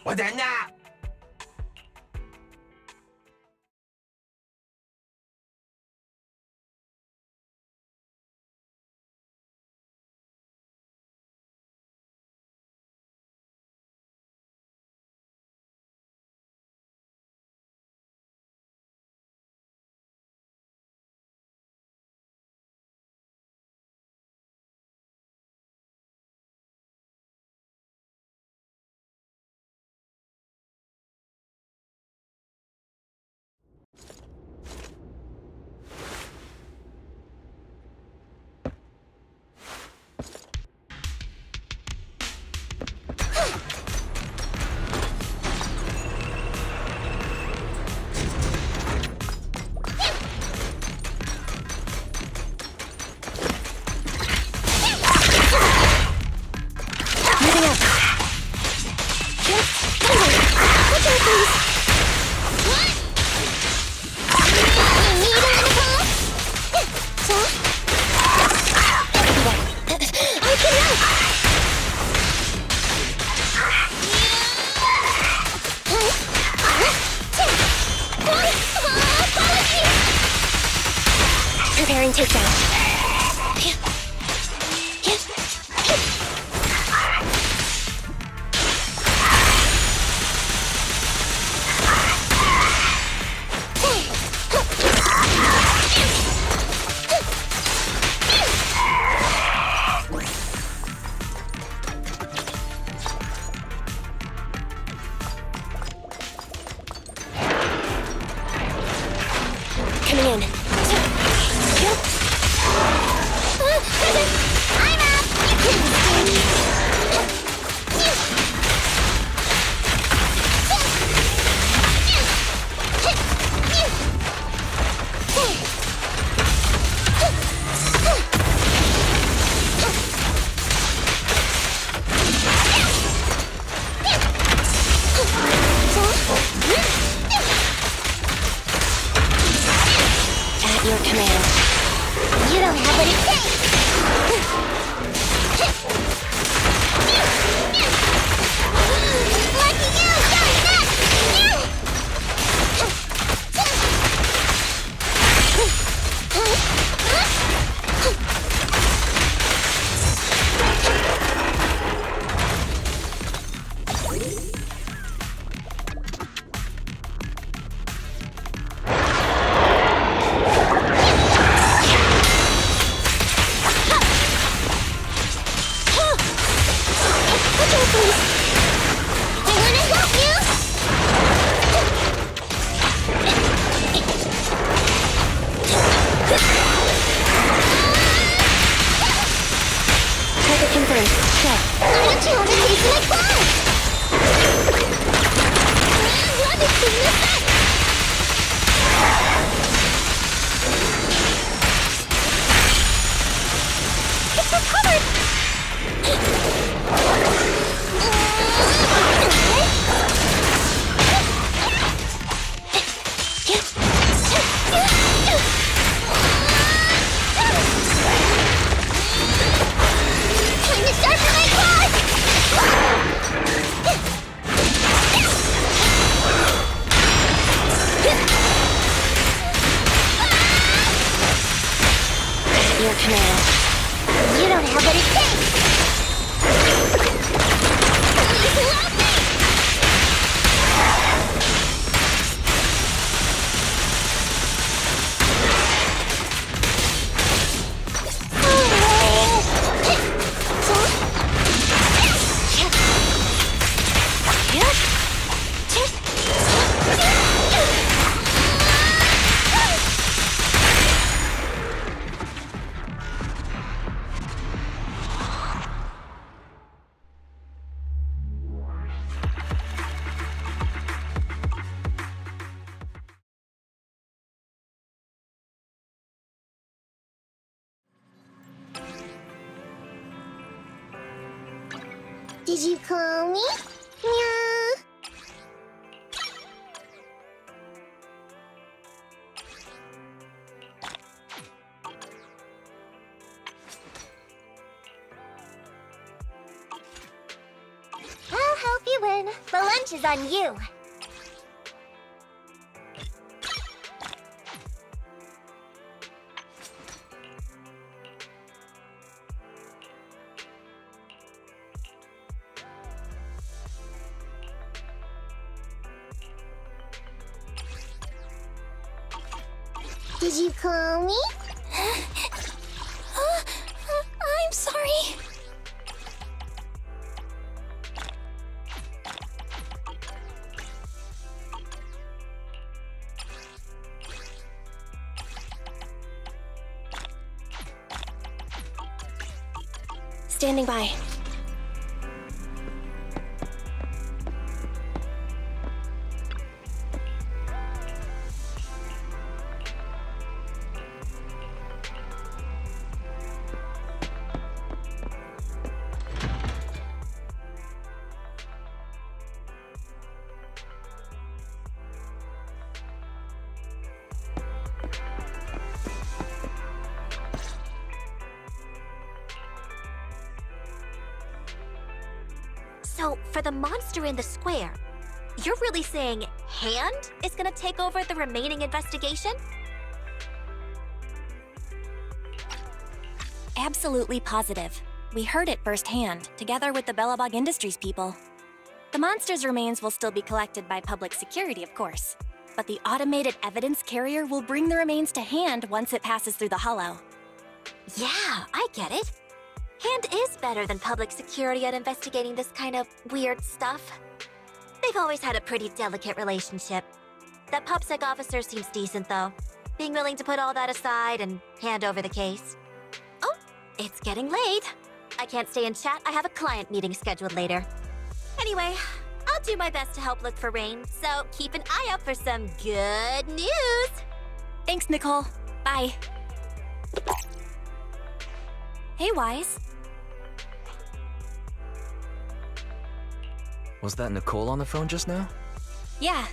我等呢。Preparing takedown. Coming in. I'm up! At your command. You don't have what it takes! Lucky you! Going nuts! Your command. You don't have what it takes! Please love me! Did you call me? Meow. I'll help you win. The lunch is on you. Did you call me? I'm sorry. Standing by. So, for the monster in the square, you're really saying Hand is gonna take over the remaining investigation? Absolutely positive. We heard it firsthand, together with the Bellabog Industries people. The monster's remains will still be collected by public security, of course, but the automated evidence carrier will bring the remains to Hand once it passes through the hollow. Yeah, I get it. Hand is better than public security at investigating this kind of weird stuff. They've always had a pretty delicate relationship. That PubSec officer seems decent, though, being willing to put all that aside and hand over the case. Oh, it's getting late. I can't stay and chat. I have a client meeting scheduled later. Anyway, I'll do my best to help look for Rain, so keep an eye out for some good news. Thanks, Nicole. Bye. Hey, Wise. Was that Nicole on the phone just now? Yeah.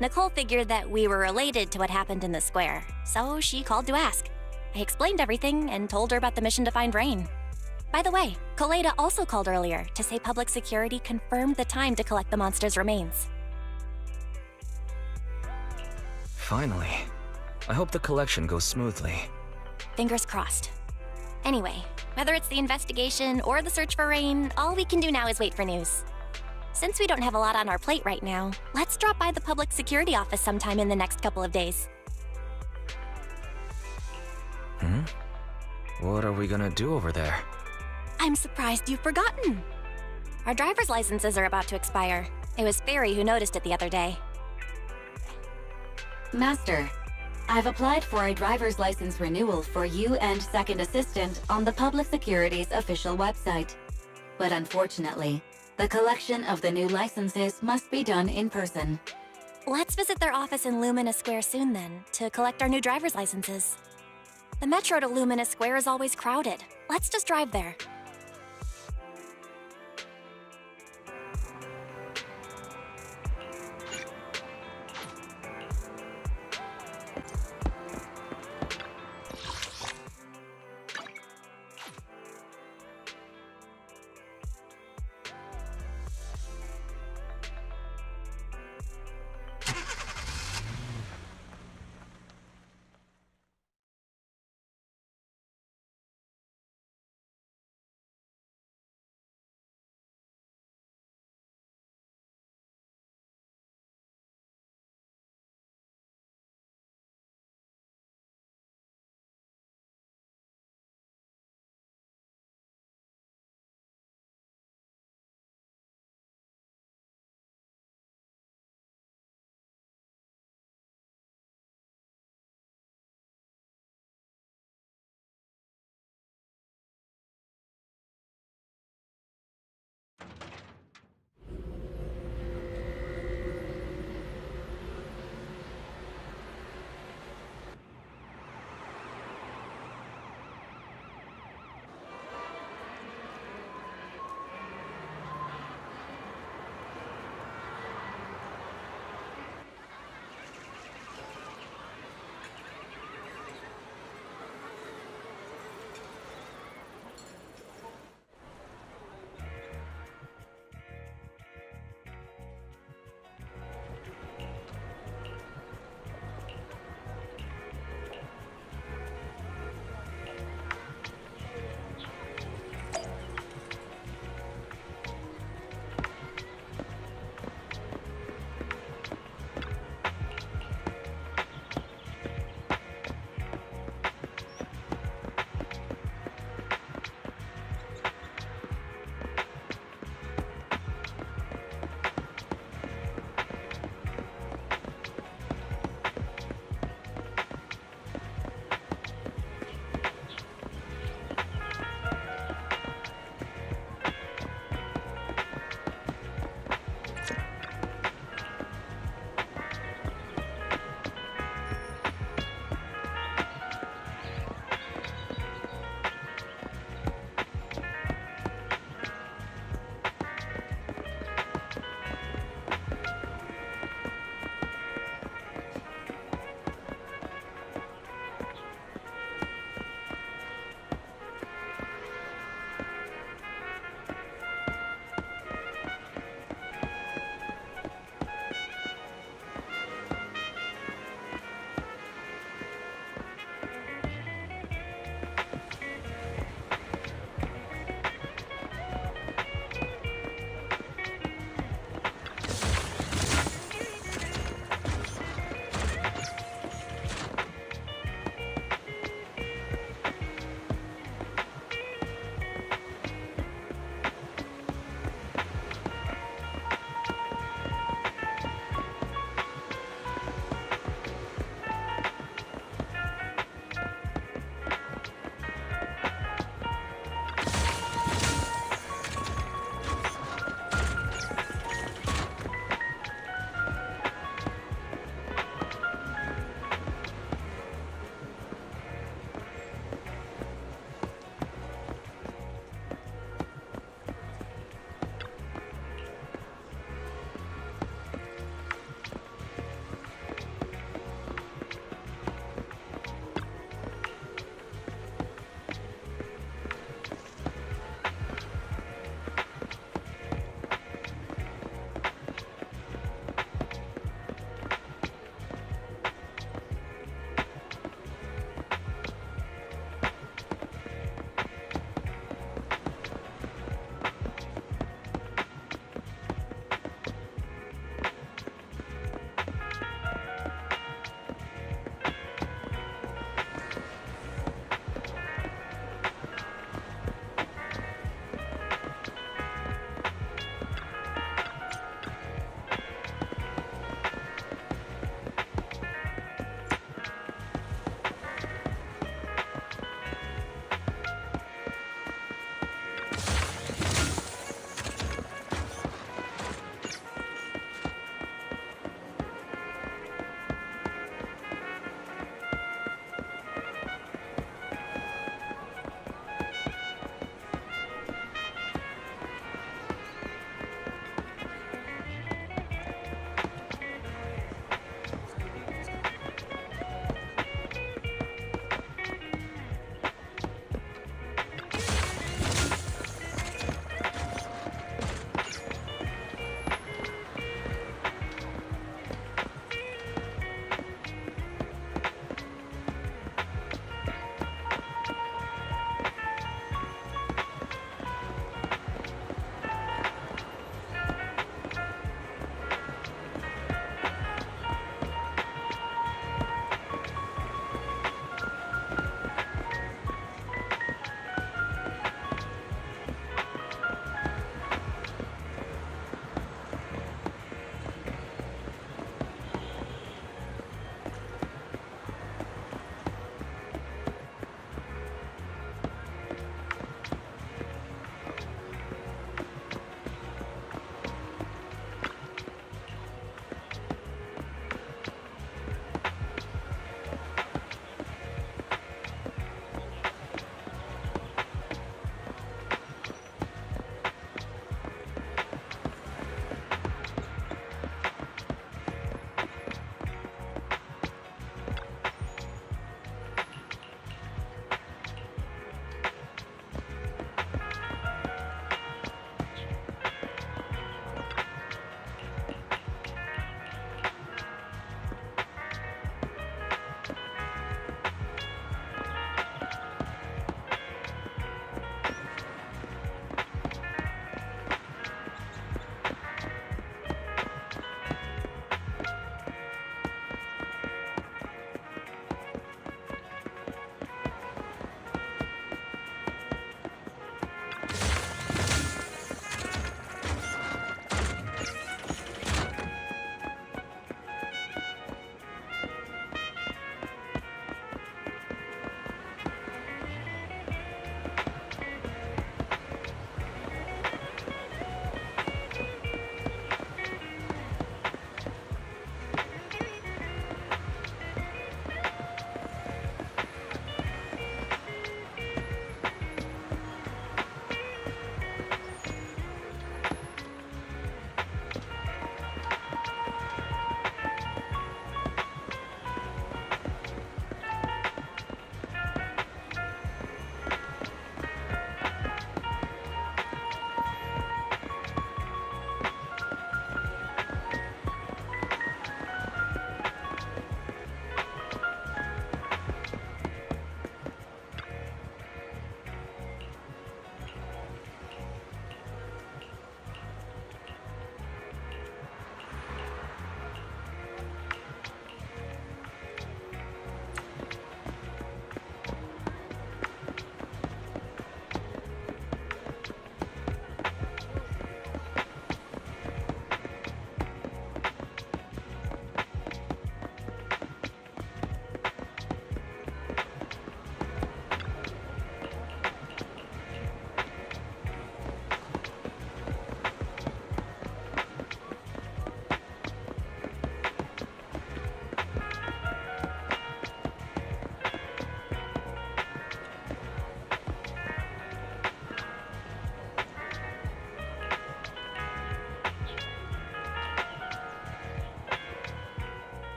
Nicole figured that we were related to what happened in the square, so she called to ask. I explained everything and told her about the mission to find Rain. By the way, Koleda also called earlier to say public security confirmed the time to collect the monster's remains. Finally. I hope the collection goes smoothly. Fingers crossed. Anyway, whether it's the investigation or the search for Rain, all we can do now is wait for news. Since we don't have a lot on our plate right now, let's drop by the public security office sometime in the next couple of days. What are we gonna do over there? I'm surprised you've forgotten. Our driver's licenses are about to expire. It was Fairy who noticed it the other day. Master, I've applied for a driver's license renewal for you and Second Assistant on the Public Security's official website. But unfortunately, the collection of the new licenses must be done in person. Let's visit their office in Lumina Square soon then, to collect our new driver's licenses. The metro to Lumina Square is always crowded. Let's just drive there.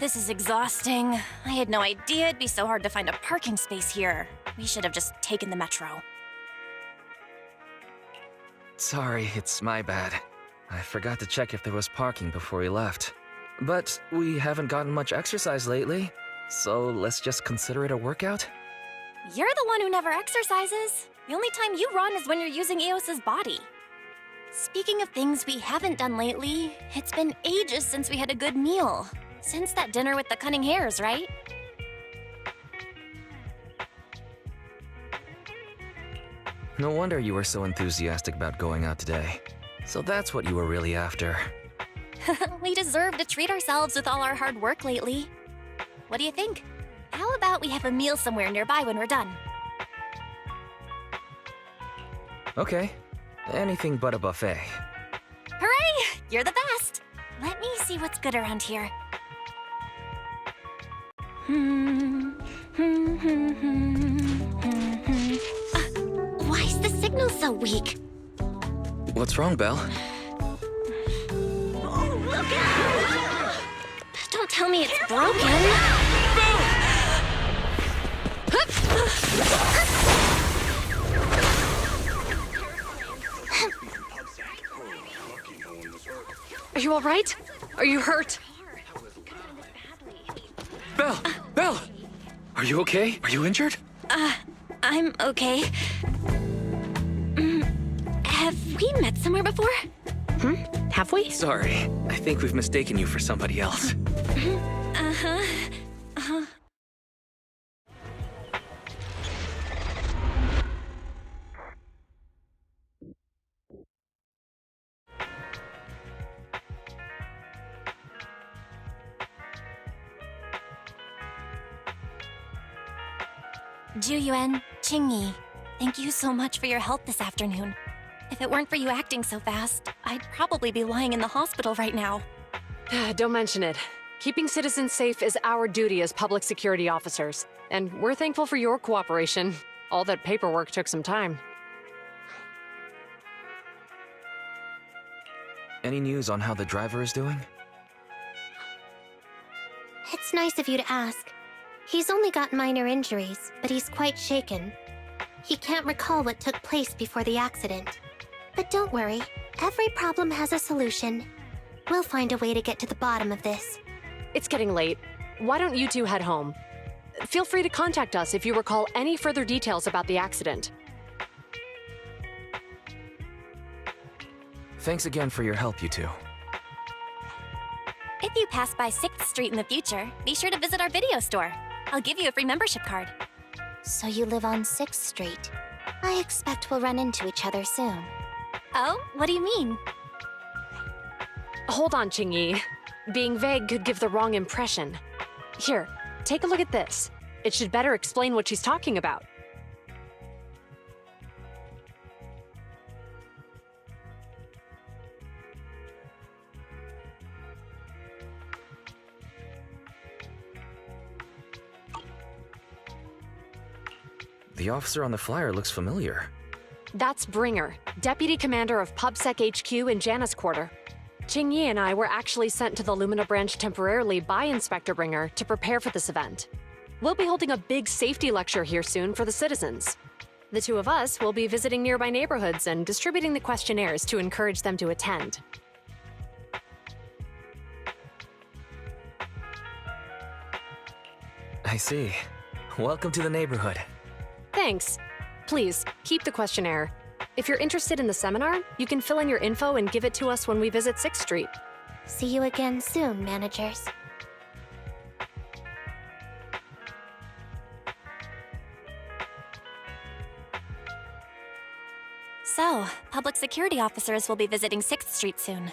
this is exhausting. I had no idea it'd be so hard to find a parking space here. We should have just taken the metro. Sorry, it's my bad. I forgot to check if there was parking before we left. But we haven't gotten much exercise lately, so let's just consider it a workout? You're the one who never exercises. The only time you run is when you're using Eos's body. Speaking of things we haven't done lately, it's been ages since we had a good meal. Since that dinner with the cunning hares, right? No wonder you were so enthusiastic about going out today. So that's what you were really after. We deserve to treat ourselves with all our hard work lately. What do you think? How about we have a meal somewhere nearby when we're done? Okay, anything but a buffet. Hooray! You're the best! Let me see what's good around here. Why is the signal so weak? What's wrong, Belle? Oh, look out! Don't tell me it's broken. Are you all right? Are you hurt? Belle! Belle! Are you okay? Are you injured? I'm okay. Have we met somewhere before? Have we? Sorry, I think we've mistaken you for somebody else. Juyuan, Qingyi, thank you so much for your help this afternoon. If it weren't for you acting so fast, I'd probably be lying in the hospital right now. Don't mention it. Keeping citizens safe is our duty as public security officers, and we're thankful for your cooperation. All that paperwork took some time. Any news on how the driver is doing? It's nice of you to ask. He's only got minor injuries, but he's quite shaken. He can't recall what took place before the accident. But don't worry, every problem has a solution. We'll find a way to get to the bottom of this. It's getting late. Why don't you two head home? Feel free to contact us if you recall any further details about the accident. Thanks again for your help, you two. If you pass by 6th Street in the future, be sure to visit our video store. I'll give you a free membership card. So you live on 6th Street. I expect we'll run into each other soon. Oh, what do you mean? Hold on, Qingyi. Being vague could give the wrong impression. Here, take a look at this. It should better explain what she's talking about. The officer on the flyer looks familiar. That's Bringer, Deputy Commander of PubSec HQ in Janus Quarter. Qingyi and I were actually sent to the Lumina branch temporarily by Inspector Bringer to prepare for this event. We'll be holding a big safety lecture here soon for the citizens. The two of us will be visiting nearby neighborhoods and distributing the questionnaires to encourage them to attend. I see. Welcome to the neighborhood. Thanks. Please, keep the questionnaire. If you're interested in the seminar, you can fill in your info and give it to us when we visit 6th Street. See you again soon, managers. So, public security officers will be visiting 6th Street soon.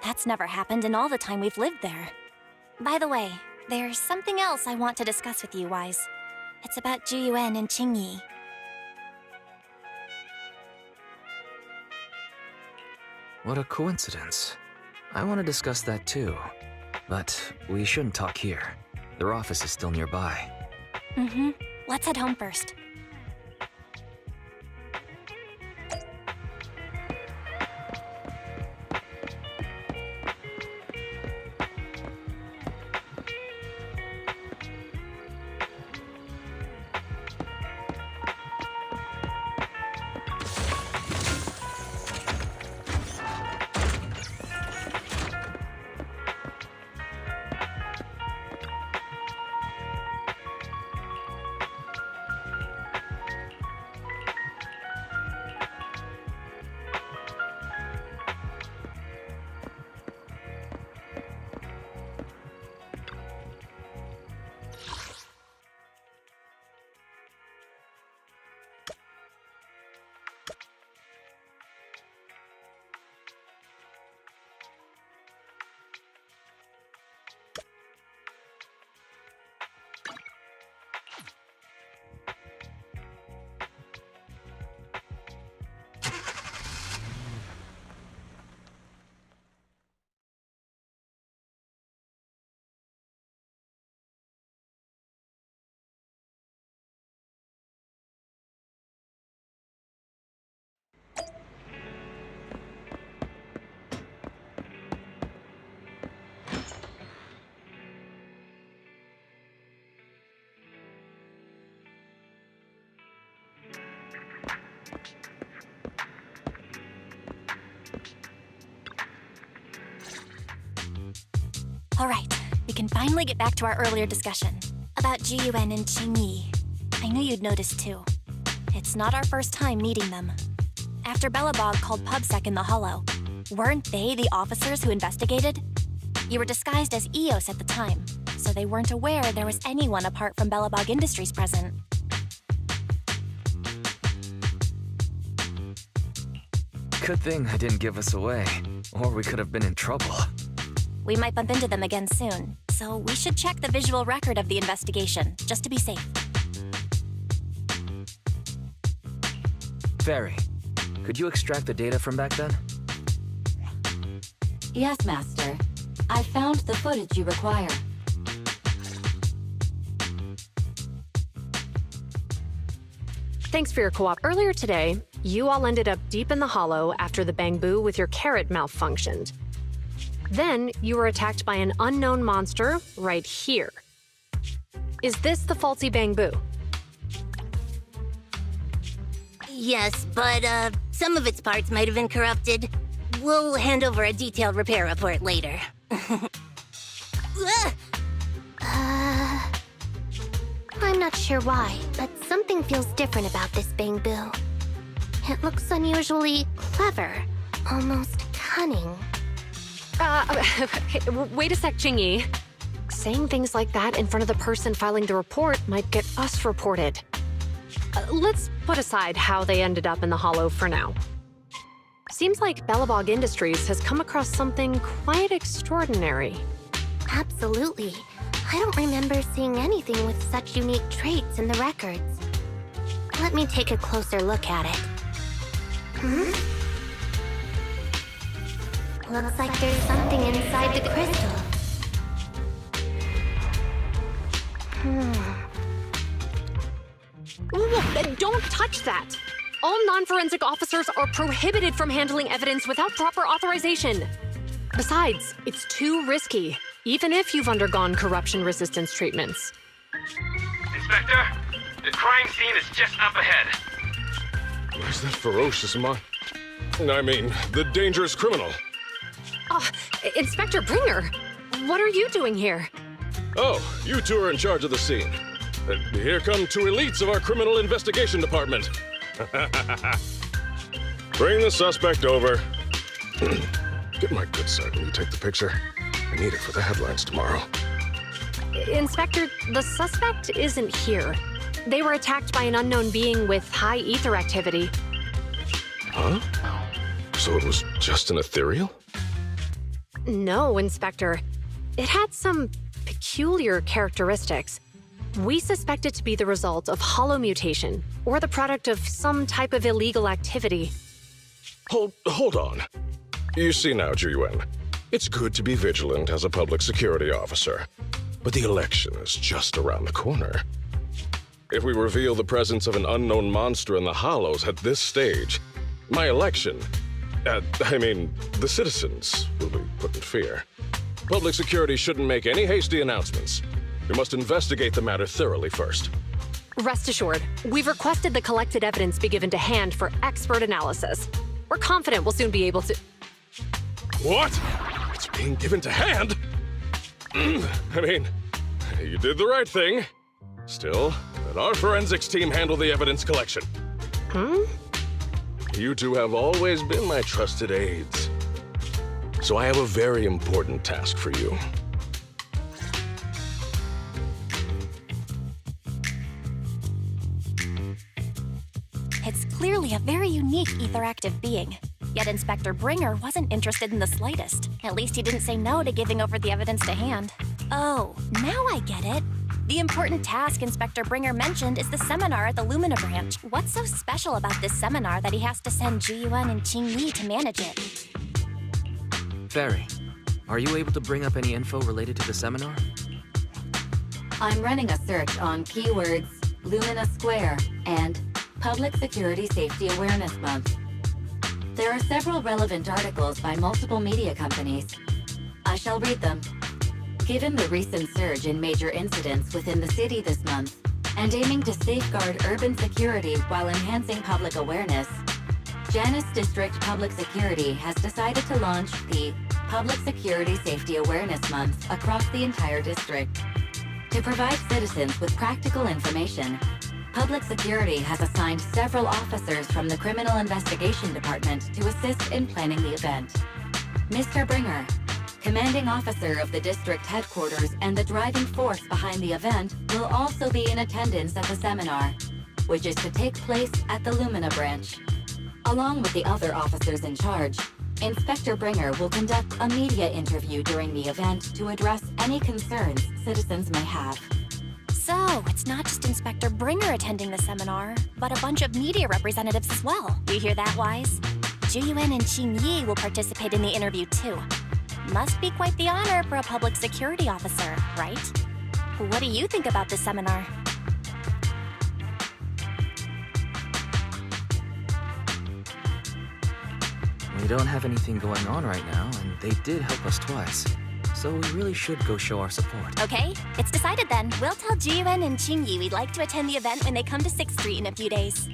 That's never happened in all the time we've lived there. By the way, there's something else I want to discuss with you, Wise. It's about Juyuan and Qingyi. What a coincidence. I want to discuss that too. But we shouldn't talk here. Their office is still nearby. Let's head home first. All right, we can finally get back to our earlier discussion about GUN and Qingyi. I knew you'd noticed too. It's not our first time meeting them. After Belobog called PubSec in the Hollow, weren't they the officers who investigated? You were disguised as EOS at the time, so they weren't aware there was anyone apart from Belobog Industries present. Good thing I didn't give us away, or we could have been in trouble. We might bump into them again soon, so we should check the visual record of the investigation, just to be safe. Fairy, could you extract the data from back then? Yes, Master. I found the footage you require. Thanks for your co-op. Earlier today, you all ended up deep in the Hollow after the Bangbu with your carrot malfunctioned. Then, you were attacked by an unknown monster right here. Is this the faulty Bangbu? Yes, but some of its parts might have been corrupted. We'll hand over a detailed repair report later. I'm not sure why, but something feels different about this Bangbu. It looks unusually clever, almost cunning. Wait a sec, Qingyi. Saying things like that in front of the person filing the report might get us reported. Let's put aside how they ended up in the Hollow for now. Seems like Belobog Industries has come across something quite extraordinary. Absolutely. I don't remember seeing anything with such unique traits in the records. Let me take a closer look at it. Looks like there's something inside the crystal. Don't touch that! All non-forensic officers are prohibited from handling evidence without proper authorization. Besides, it's too risky, even if you've undergone corruption resistance treatments. Inspector, the crime scene is just up ahead. Where's that ferocious the dangerous criminal? Inspector Bringer, what are you doing here? Oh, you two are in charge of the scene. Here come two elites of our criminal investigation department. Bring the suspect over. Get my good side when you take the picture. I need it for the headlines tomorrow. Inspector, the suspect isn't here. They were attacked by an unknown being with high ether activity. Huh? So it was just an ethereal? No, Inspector. It had some peculiar characteristics. We suspect it to be the result of hollow mutation, or the product of some type of illegal activity. Hold on. You see now, Juyuan, it's good to be vigilant as a public security officer, but the election is just around the corner. If we reveal the presence of an unknown monster in the Hollows at this stage, my election, the citizens will be put in fear. Public security shouldn't make any hasty announcements. We must investigate the matter thoroughly first. Rest assured, we've requested the collected evidence be given to hand for expert analysis. We're confident we'll soon be able to... What? It's being given to hand? You did the right thing. Still, let our forensics team handle the evidence collection. You two have always been my trusted aides. So I have a very important task for you. It's clearly a very unique etheractive being. Yet Inspector Bringer wasn't interested in the slightest. At least he didn't say no to giving over the evidence to hand. Oh, now I get it. The important task Inspector Bringer mentioned is the seminar at the Lumina branch. What's so special about this seminar that he has to send Jiyuan and Qingyi to manage it? Fairy, are you able to bring up any info related to the seminar? I'm running a search on keywords Lumina Square and Public Security Safety Awareness Month. There are several relevant articles by multiple media companies. I shall read them. Given the recent surge in major incidents within the city this month, and aiming to safeguard urban security while enhancing public awareness, Janus District Public Security has decided to launch the Public Security Safety Awareness Month across the entire district. To provide citizens with practical information, Public Security has assigned several officers from the Criminal Investigation Department to assist in planning the event. Mr. Bringer, commanding officer of the district headquarters and the driving force behind the event, will also be in attendance at the seminar, which is to take place at the Lumina branch. Along with the other officers in charge, Inspector Bringer will conduct a media interview during the event to address any concerns citizens may have. So, it's not just Inspector Bringer attending the seminar, but a bunch of media representatives as well. You hear that, Wise? Juyuan and Qing Yi will participate in the interview too. Must be quite the honor for a public security officer, right? What do you think about this seminar? We don't have anything going on right now, and they did help us twice. So we really should go show our support. Okay, it's decided then. We'll tell Jiyuan and Qing Yi we'd like to attend the event when they come to 6th Street in a few days.